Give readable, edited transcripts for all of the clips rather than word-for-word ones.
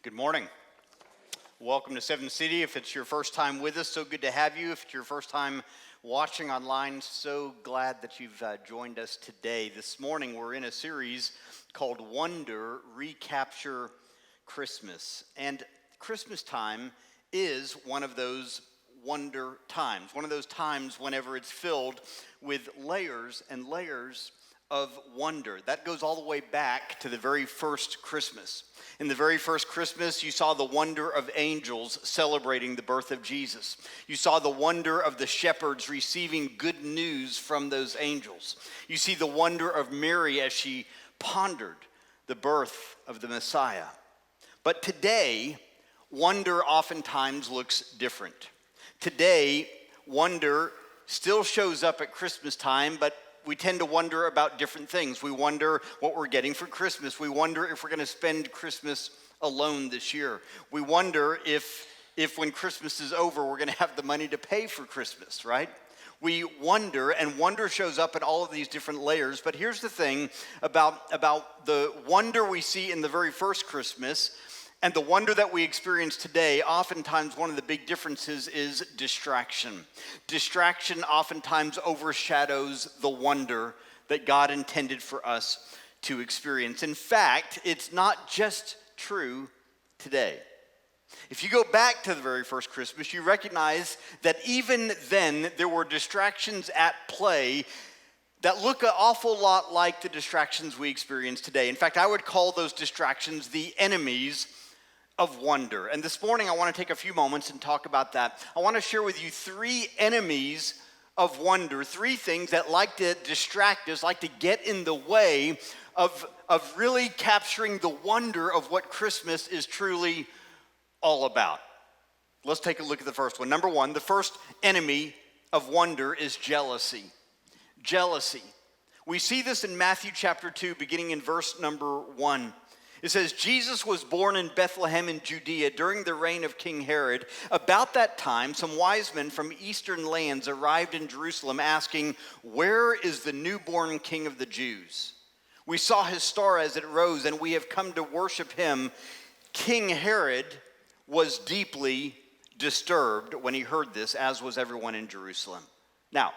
Good morning. Welcome to Seven City. If it's your first time with us, so good to have you. If it's your first time watching online, so glad that you've joined us today. This morning, we're in a series called Wonder, Recapture Christmas. And Christmas time is one of those wonder times, one of those times whenever it's filled with layers and layers of wonder. That goes all the way back to the very first Christmas. In the very first Christmas, you saw the wonder of angels celebrating the birth of Jesus. You saw the wonder of the shepherds receiving good news from those angels. You see the wonder of Mary as she pondered the birth of the Messiah. But today, wonder oftentimes looks different. Today, wonder still shows up at Christmas time, but we tend to wonder about different things. We wonder what we're getting for Christmas. We wonder if we're going to spend Christmas alone this year. We wonder if when Christmas is over, we're going to have the money to pay for Christmas, right? We wonder, and wonder shows up in all of these different layers. But here's the thing about the wonder we see in the very first Christmas and the wonder that we experience today. Oftentimes, one of the big differences is distraction. Distraction oftentimes overshadows the wonder that God intended for us to experience. In fact, it's not just true today. If you go back to the very first Christmas, you recognize that even then there were distractions at play that look an awful lot like the distractions we experience today. In fact, I would call those distractions the enemies of wonder. And this morning, I want to take a few moments and talk about that. I want to share with you three enemies of wonder, three things that like to distract us, like to get in the way of really capturing the wonder of what Christmas is truly all about. Let's take a look at the first one. Number one, the first enemy of wonder is jealousy. Jealousy. We see this in Matthew chapter 2, beginning in verse number 1. It says, Jesus was born in Bethlehem in Judea during the reign of King Herod. About that time, some wise men from eastern lands arrived in Jerusalem asking, "Where is the newborn King of the Jews? We saw his star as it rose, and we have come to worship him." King Herod was deeply disturbed when he heard this, as was everyone in Jerusalem. Now,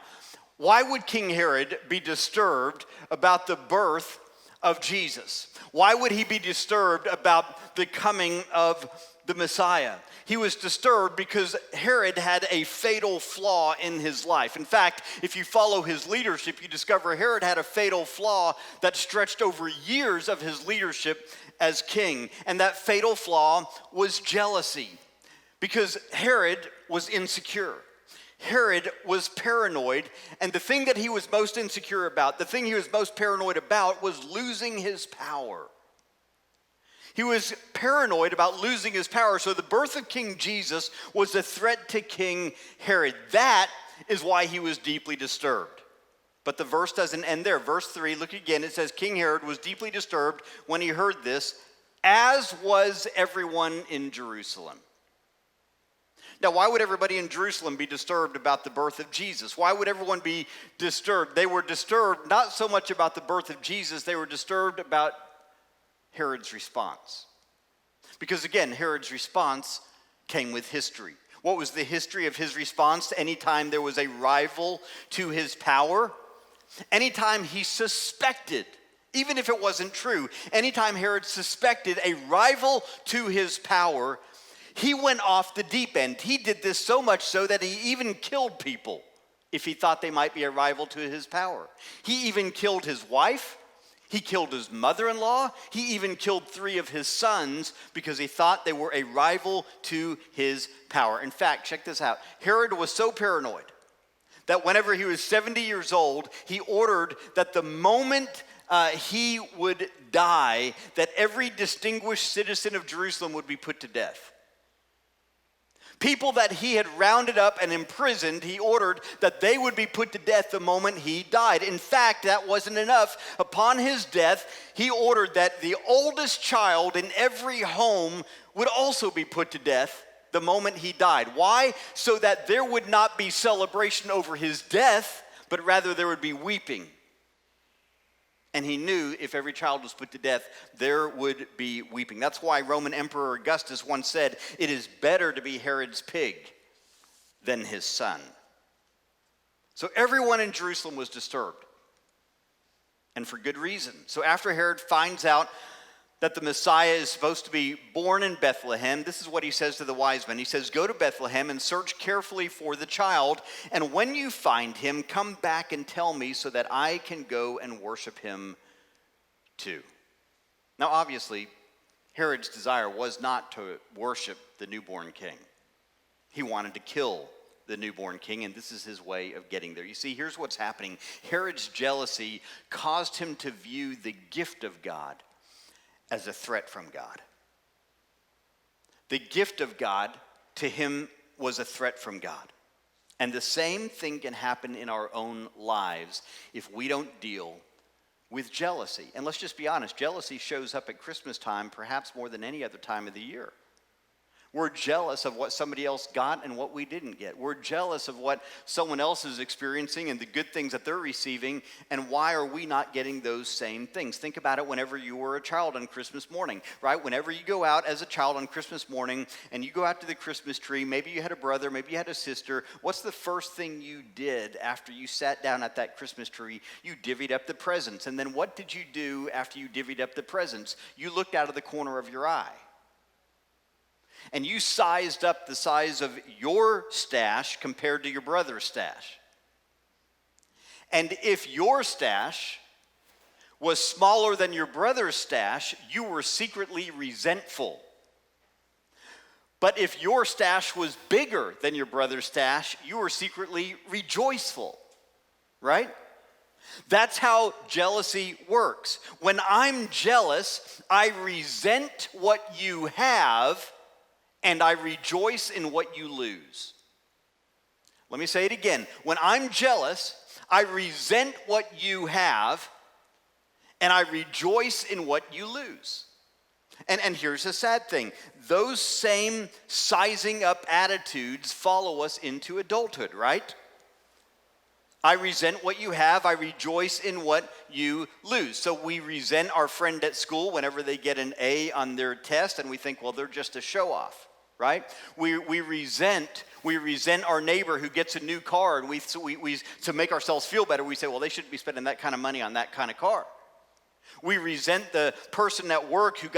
why would King Herod be disturbed about the birth of Jesus? Why would he be disturbed about the coming of the Messiah? He was disturbed because Herod had a fatal flaw in his life. In fact, if you follow his leadership, you discover Herod had a fatal flaw that stretched over years of his leadership as king. And that fatal flaw was jealousy, because Herod was insecure. Herod was paranoid, and the thing that he was most insecure about, the thing he was most paranoid about, was losing his power. He was paranoid about losing his power, so the birth of King Jesus was a threat to King Herod. That is why he was deeply disturbed. But the verse doesn't end there. Verse 3, look again, it says, King Herod was deeply disturbed when he heard this, as was everyone in Jerusalem. Now, why would everybody in Jerusalem be disturbed about the birth of Jesus? Why would everyone be disturbed? They were disturbed not so much about the birth of Jesus, they were disturbed about Herod's response. Because again, Herod's response came with history. What was the history of his response anytime there was a rival to his power? Anytime he suspected, even if it wasn't true, anytime Herod suspected a rival to his power, he went off the deep end. He did this so much so that he even killed people if he thought they might be a rival to his power. He even killed his wife. He killed his mother-in-law. He even killed 3 of his sons because he thought they were a rival to his power. In fact, check this out. Herod was so paranoid that whenever he was 70 years old, he ordered that the moment he would die, that every distinguished citizen of Jerusalem would be put to death. People that he had rounded up and imprisoned, he ordered that they would be put to death the moment he died. In fact, that wasn't enough. Upon his death, he ordered that the oldest child in every home would also be put to death the moment he died. Why? So that there would not be celebration over his death, but rather there would be weeping And he knew if every child was put to death, there would be weeping. That's why Roman Emperor Augustus once said, "It is better to be Herod's pig than his son." So everyone in Jerusalem was disturbed, and for good reason. So after Herod finds out that the Messiah is supposed to be born in Bethlehem, this is what he says to the wise men. He says, "Go to Bethlehem and search carefully for the child, and when you find him, come back and tell me so that I can go and worship him too." Now, obviously, Herod's desire was not to worship the newborn king. He wanted to kill the newborn king, and this is his way of getting there. You see, here's what's happening. Herod's jealousy caused him to view the gift of God as a threat from God. The gift of God to him was a threat from God. And the same thing can happen in our own lives if we don't deal with jealousy. And let's just be honest, jealousy shows up at Christmas time perhaps more than any other time of the year. We're jealous of what somebody else got and what we didn't get. We're jealous of what someone else is experiencing and the good things that they're receiving, and why are we not getting those same things? Think about it whenever you were a child on Christmas morning, right? Whenever you go out as a child on Christmas morning and you go out to the Christmas tree, maybe you had a brother, maybe you had a sister, what's the first thing you did after you sat down at that Christmas tree? You divvied up the presents. And then what did you do after you divvied up the presents? You looked out of the corner of your eye, and you sized up the size of your stash compared to your brother's stash. And if your stash was smaller than your brother's stash, you were secretly resentful. But if your stash was bigger than your brother's stash, you were secretly rejoiceful, right? That's how jealousy works. When I'm jealous, I resent what you have, and I rejoice in what you lose. Let me say it again. When I'm jealous, I resent what you have, and I rejoice in what you lose. And here's the sad thing. Those same sizing up attitudes follow us into adulthood, right? I resent what you have. I rejoice in what you lose. So we resent our friend at school whenever they get an A on their test, and we think, well, they're just a show-off. Right? We resent our neighbor who gets a new car, and we to make ourselves feel better, we say, well, they shouldn't be spending that kind of money on that kind of car. We resent the person at work who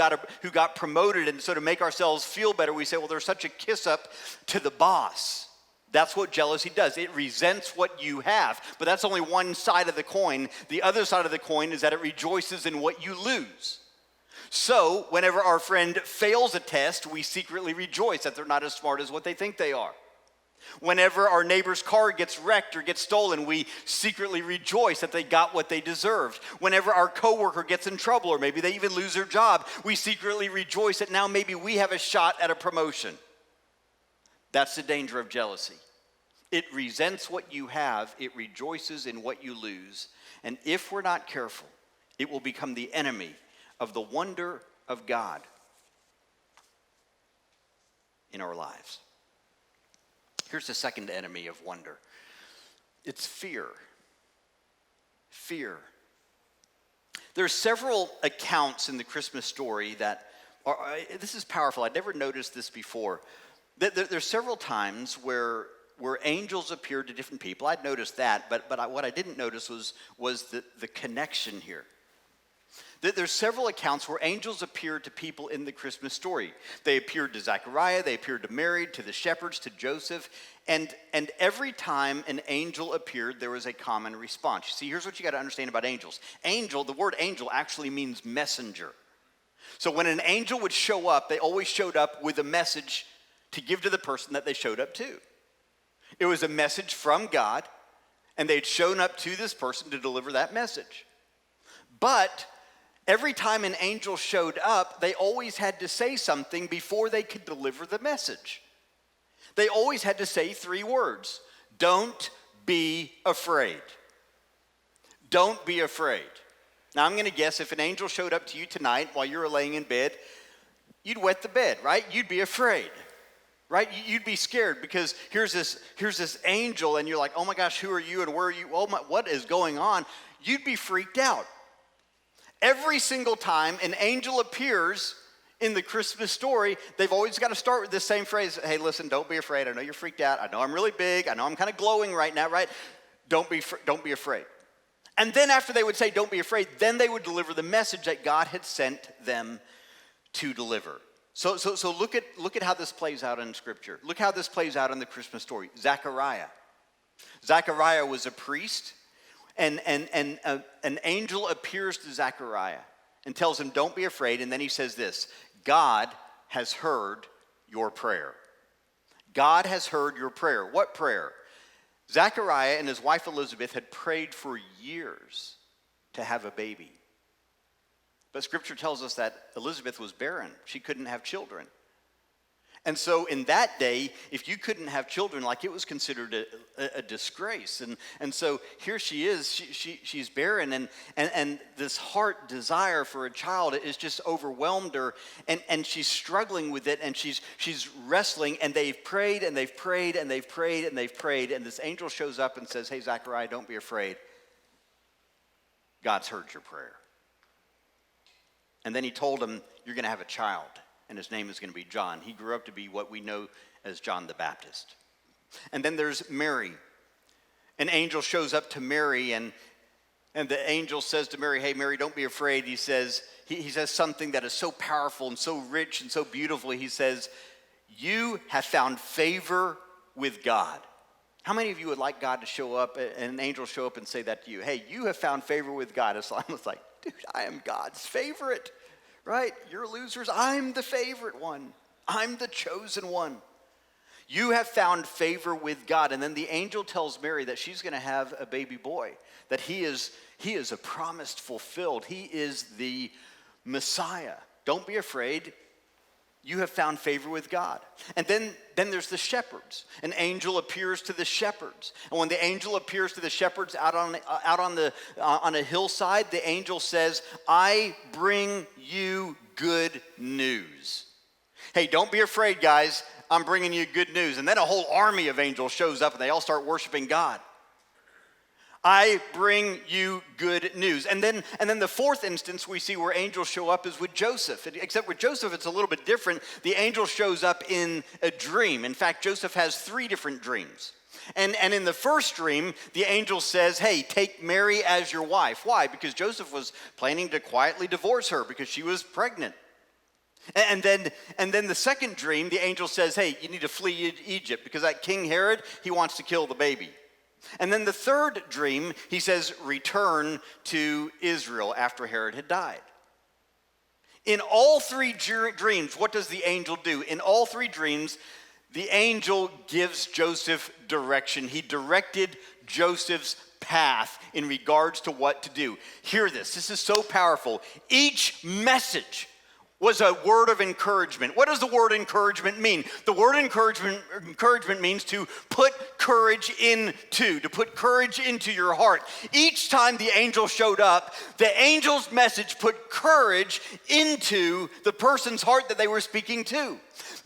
got promoted, and so to make ourselves feel better, we say, well, there's such a kiss up to the boss. That's what jealousy does. It resents what you have, but that's only one side of the coin. The other side of the coin is that it rejoices in what you lose. So, whenever our friend fails a test, we secretly rejoice that they're not as smart as what they think they are. Whenever our neighbor's car gets wrecked or gets stolen, we secretly rejoice that they got what they deserved. Whenever our coworker gets in trouble, or maybe they even lose their job, we secretly rejoice that now maybe we have a shot at a promotion. That's the danger of jealousy. It resents what you have, it rejoices in what you lose, and if we're not careful, it will become the enemy of the wonder of God in our lives. Here's the second enemy of wonder. It's fear. Fear. There's several accounts in the Christmas story that are, this is powerful. I'd never noticed this before. There's several times where angels appeared to different people. I'd noticed that, but what I didn't notice was the connection here. There's several accounts where angels appeared to people in the Christmas story. They appeared to Zechariah, they appeared to Mary, to the shepherds, to Joseph, and every time an angel appeared, there was a common response. See, here's what you got to understand about angels. The word angel actually means messenger. So when an angel would show up, they always showed up with a message to give to the person that they showed up to. It was a message from God, and they'd shown up to this person to deliver that message. But every time an angel showed up, they always had to say something before they could deliver the message. They always had to say 3 words. Don't be afraid. Don't be afraid. Now, I'm going to guess if an angel showed up to you tonight while you were laying in bed, you'd wet the bed, right? You'd be afraid, right? You'd be scared because here's this angel, and you're like, oh my gosh, who are you and where are you? Oh my, what is going on? You'd be freaked out. Every single time an angel appears in the Christmas story, they've always got to start with this same phrase. Hey, listen, don't be afraid. I know you're freaked out. I know I'm really big. I know I'm kind of glowing right now, right? Don't be afraid. And then after they would say, don't be afraid, then they would deliver the message that God had sent them to deliver. So look at how this plays out in Scripture. Look how this plays out in the Christmas story. Zechariah was a priest, and an angel appears to Zechariah and tells him, don't be afraid. And then he says this, God has heard your prayer. God has heard your prayer. What prayer? Zechariah and his wife Elizabeth had prayed for years to have a baby. But Scripture tells us that Elizabeth was barren. She couldn't have children. And so in that day, if you couldn't have children, like it was considered a disgrace. And so here she is, she's barren, and this heart desire for a child is just overwhelmed her, and she's struggling with it, and she's wrestling, and they've prayed, and they've prayed, and they've prayed, and they've prayed, and this angel shows up and says, hey, Zechariah, don't be afraid. God's heard your prayer. And then he told him, you're going to have a child, and his name is going to be John. He grew up to be what we know as John the Baptist. And then there's Mary. An angel shows up to Mary, and the angel says to Mary, hey, Mary, don't be afraid. He says something that is so powerful and so rich and so beautiful. He says, you have found favor with God. How many of you would like God to show up, and an angel show up and say that to you? Hey, you have found favor with God. It's almost like, dude, I am God's favorite, right? You're losers. I'm the favorite one. I'm the chosen one. You have found favor with God. And then the angel tells Mary that she's going to have a baby boy, that he is a promised fulfilled. He is the Messiah. Don't be afraid. You have found favor with God. And then there's the shepherds. An angel appears to the shepherds. And when the angel appears to the shepherds out on a hillside, the angel says, I bring you good news. Hey, don't be afraid, guys. I'm bringing you good news. And then a whole army of angels shows up, and they all start worshiping God. I bring you good news. And then the fourth instance we see where angels show up is with Joseph. Except with Joseph, it's a little bit different. The angel shows up in a dream. In fact, Joseph has 3 different dreams. And in the first dream, the angel says, hey, take Mary as your wife. Why? Because Joseph was planning to quietly divorce her because she was pregnant. And then the second dream, the angel says, hey, you need to flee Egypt because that King Herod, he wants to kill the baby. And then the third dream, he says, return to Israel after Herod had died. In all 3 dreams, what does the angel do? In all 3 dreams, the angel gives Joseph direction. He directed Joseph's path in regards to what to do. Hear this. This is so powerful. Each message was a word of encouragement. What does the word encouragement mean? The word encouragement means to put courage into your heart. Each time the angel showed up, the angel's message put courage into the person's heart that they were speaking to.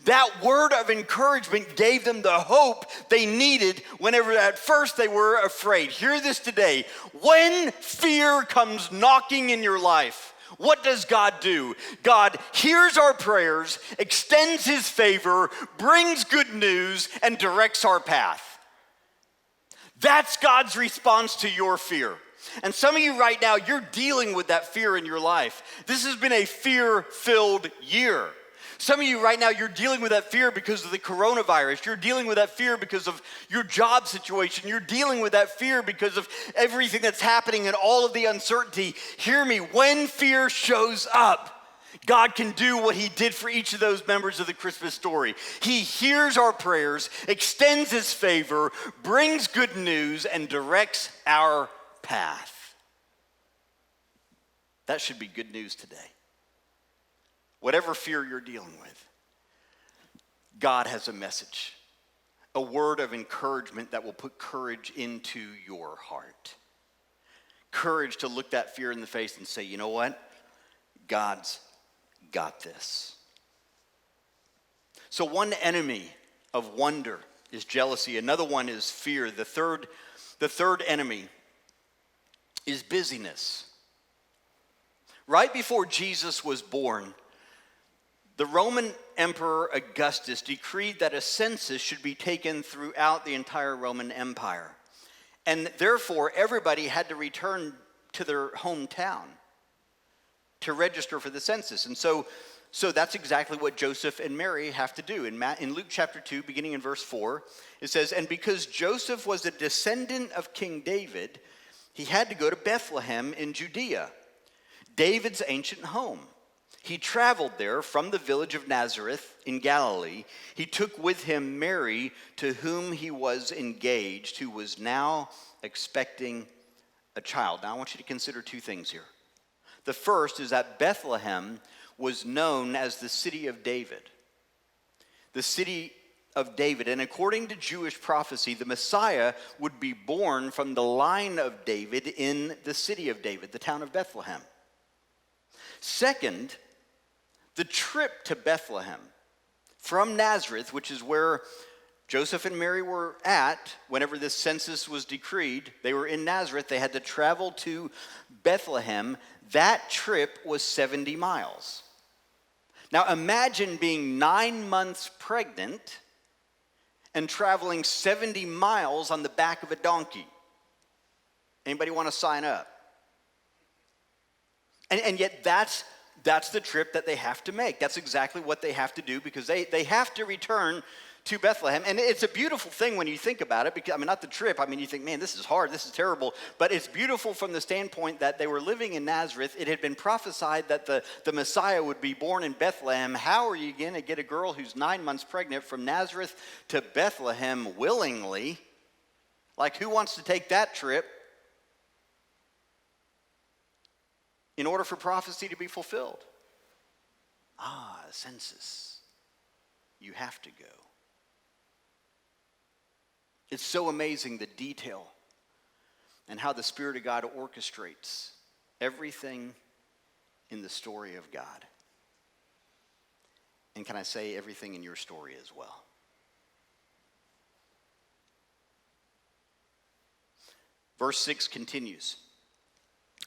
That word of encouragement gave them the hope they needed whenever at first they were afraid. Hear this today. When fear comes knocking in your life, what does God do? God hears our prayers, extends his favor, brings good news, and directs our path. That's God's response to your fear. And some of you right now, you're dealing with that fear in your life. This has been a fear-filled year. Some of you right now, you're dealing with that fear because of the coronavirus. You're dealing with that fear because of your job situation. You're dealing with that fear because of everything that's happening and all of the uncertainty. Hear me, when fear shows up, God can do what he did for each of those members of the Christmas story. He hears our prayers, extends his favor, brings good news, and directs our path. That should be good news today. Whatever fear you're dealing with, God has a message, a word of encouragement that will put courage into your heart. Courage to look that fear in the face and say, you know what? God's got this. So one enemy of wonder is jealousy. Another one is fear. The third enemy is busyness. Right before Jesus was born, the Roman Emperor Augustus decreed that a census should be taken throughout the entire Roman Empire. And therefore, everybody had to return to their hometown to register for the census. And so that's exactly what Joseph and Mary have to do. In Luke chapter 2, beginning in verse 4, it says, "And because Joseph was a descendant of King David, he had to go to Bethlehem in Judea, David's ancient home. He traveled there from the village of Nazareth in Galilee. He took with him Mary, to whom he was engaged, who was now expecting a child." Now I want you to consider two things here. The first is that Bethlehem was known as the city of David. The city of David. And according to Jewish prophecy, the Messiah would be born from the line of David in the city of David, the town of Bethlehem. Second, the trip to Bethlehem from Nazareth, which is where Joseph and Mary were at whenever this census was decreed. They were in Nazareth. They had to travel to Bethlehem. That trip was 70 miles. Now imagine being 9 months pregnant and traveling 70 miles on the back of a donkey. Anybody want to sign up? And yet that's the trip that they have to make. That's exactly what they have to do, because they have to return to Bethlehem. And it's a beautiful thing when you think about it, because, not the trip. You think, man, this is hard, this is terrible. But it's beautiful from the standpoint that they were living in Nazareth. It had been prophesied that the Messiah would be born in Bethlehem. How are you going to get a girl who's 9 months pregnant from Nazareth to Bethlehem willingly? Like, who wants to take that trip in order for prophecy to be fulfilled? Census. You have to go. It's so amazing, the detail and how the Spirit of God orchestrates everything in the story of God. And can I say, everything in your story as well. Verse 6 continues.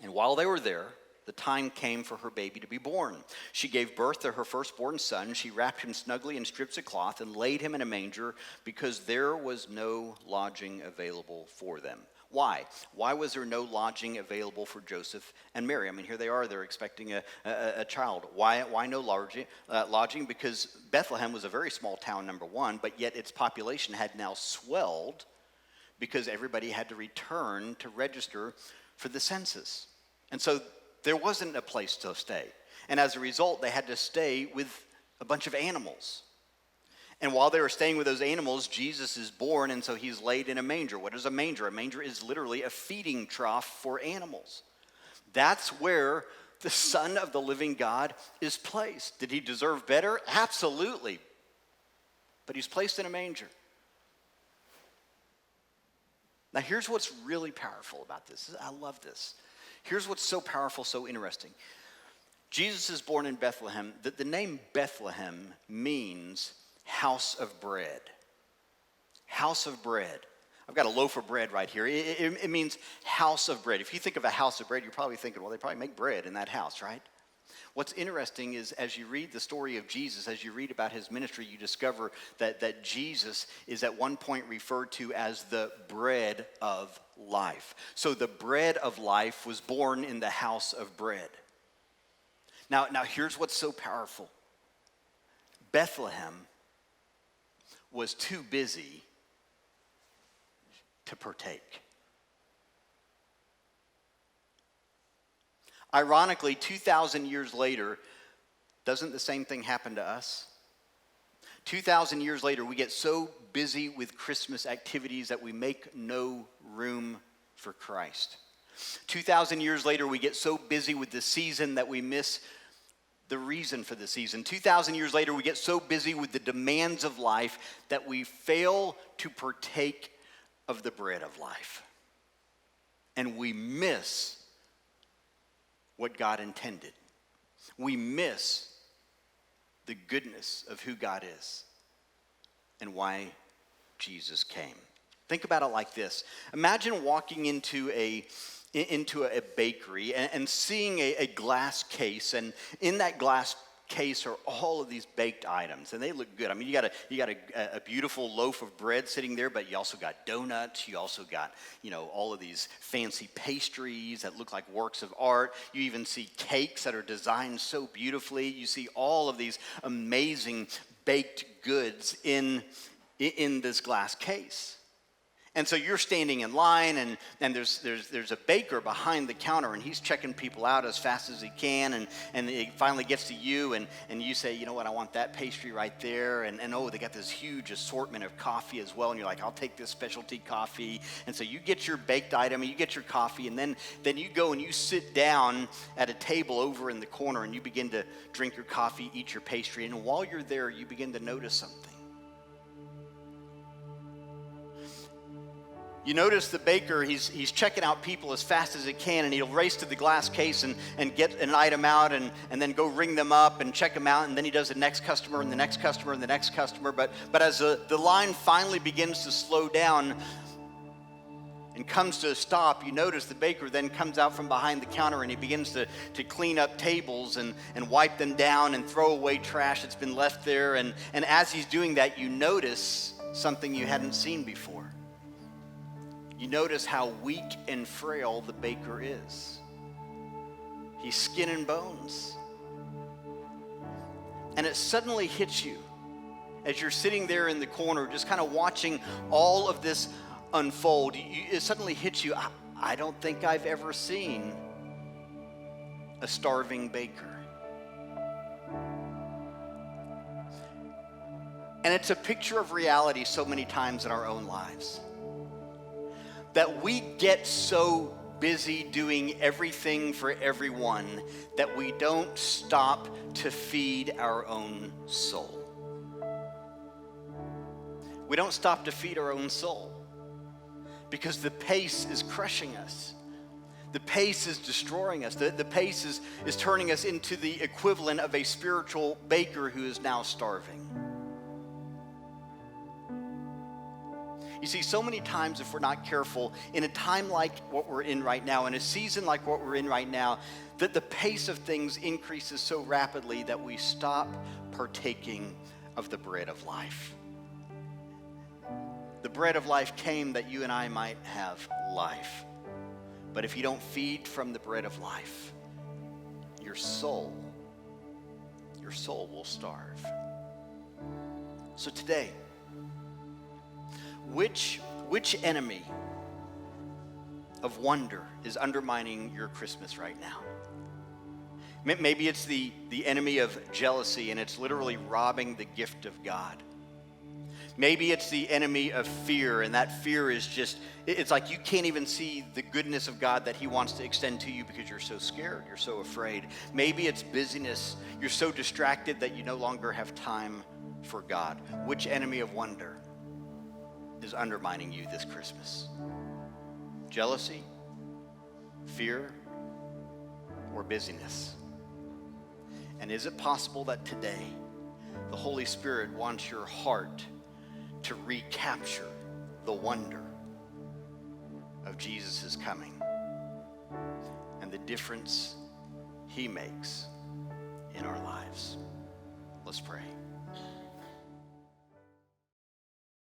"And while they were there, the time came for her baby to be born. She gave birth to her firstborn son. She wrapped him snugly in strips of cloth and laid him in a manger, because there was no lodging available for them." Why? Why was there no lodging available for Joseph and Mary? Here they are. They're expecting a child. Why no lodging? Because Bethlehem was a very small town, number one, but yet its population had now swelled because everybody had to return to register for the census. And so there wasn't a place to stay. And as a result, they had to stay with a bunch of animals. And while they were staying with those animals, Jesus is born, and so he's laid in a manger. What is a manger? A manger is literally a feeding trough for animals. That's where the Son of the living God is placed. Did he deserve better? Absolutely. But he's placed in a manger. Now here's what's really powerful about this. I love this. Here's what's so powerful, so interesting. Jesus is born in Bethlehem. The name Bethlehem means house of bread. House of bread. I've got a loaf of bread right here. It means house of bread. If you think of a house of bread, you're probably thinking, well, they probably make bread in that house, right? What's interesting is, as you read the story of Jesus, as you read about his ministry, you discover that Jesus is at one point referred to as the bread of life. So the bread of life was born in the house of bread. Now here's what's so powerful. Bethlehem was too busy to partake. Ironically, 2,000 years later, doesn't the same thing happen to us? 2,000 years later, we get so busy with Christmas activities that we make no room for Christ. 2,000 years later, we get so busy with the season that we miss the reason for the season. 2,000 years later, we get so busy with the demands of life that we fail to partake of the bread of life. And we miss what God intended. We miss the goodness of who God is and why Jesus came. Think about it like this. Imagine walking into into a bakery and seeing a glass case, and in that glass case are all of these baked items, and they look good. I mean, you got a beautiful loaf of bread sitting there, but you also got donuts. You also got, all of these fancy pastries that look like works of art. You even see cakes that are designed so beautifully. You see all of these amazing baked goods in this glass case. And so you're standing in line, and there's a baker behind the counter, and he's checking people out as fast as he can, and it finally gets to you, and you say, you know what, I want that pastry right there, and oh, they got this huge assortment of coffee as well, and you're like, I'll take this specialty coffee. And so you get your baked item, and you get your coffee, and then you go and you sit down at a table over in the corner, and you begin to drink your coffee, eat your pastry, and while you're there, you begin to notice something. You notice the baker, he's checking out people as fast as he can, and he'll race to the glass case and get an item out and then go ring them up and check them out, and then he does the next customer and the next customer and the next customer. But as the line finally begins to slow down and comes to a stop, you notice the baker then comes out from behind the counter, and he begins to clean up tables and wipe them down and throw away trash that's been left there. And as he's doing that, you notice something you hadn't seen before. You notice how weak and frail the baker is. He's skin and bones. And it suddenly hits you as you're sitting there in the corner just kind of watching all of this unfold. It suddenly hits you, I don't think I've ever seen a starving baker. And it's a picture of reality so many times in our own lives, that we get so busy doing everything for everyone that we don't stop to feed our own soul. We don't stop to feed our own soul because the pace is crushing us. The pace is destroying us. The pace is turning us into the equivalent of a spiritual baker who is now starving. You see, so many times if we're not careful, in a time like what we're in right now, in a season like what we're in right now, that the pace of things increases so rapidly that we stop partaking of the bread of life. The bread of life came that you and I might have life. But if you don't feed from the bread of life, your soul will starve. So today, which enemy of wonder is undermining your Christmas right now? Maybe it's the enemy of jealousy, and it's literally robbing the gift of God. Maybe it's the enemy of fear, and that fear is just, it's like you can't even see the goodness of God that he wants to extend to you because you're so scared, you're so afraid. Maybe it's busyness. You're so distracted that you no longer have time for God. Which enemy of wonder is undermining you this Christmas? Jealousy, fear, or busyness? And is it possible that today the Holy Spirit wants your heart to recapture the wonder of Jesus' coming and the difference he makes in our lives? Let's pray.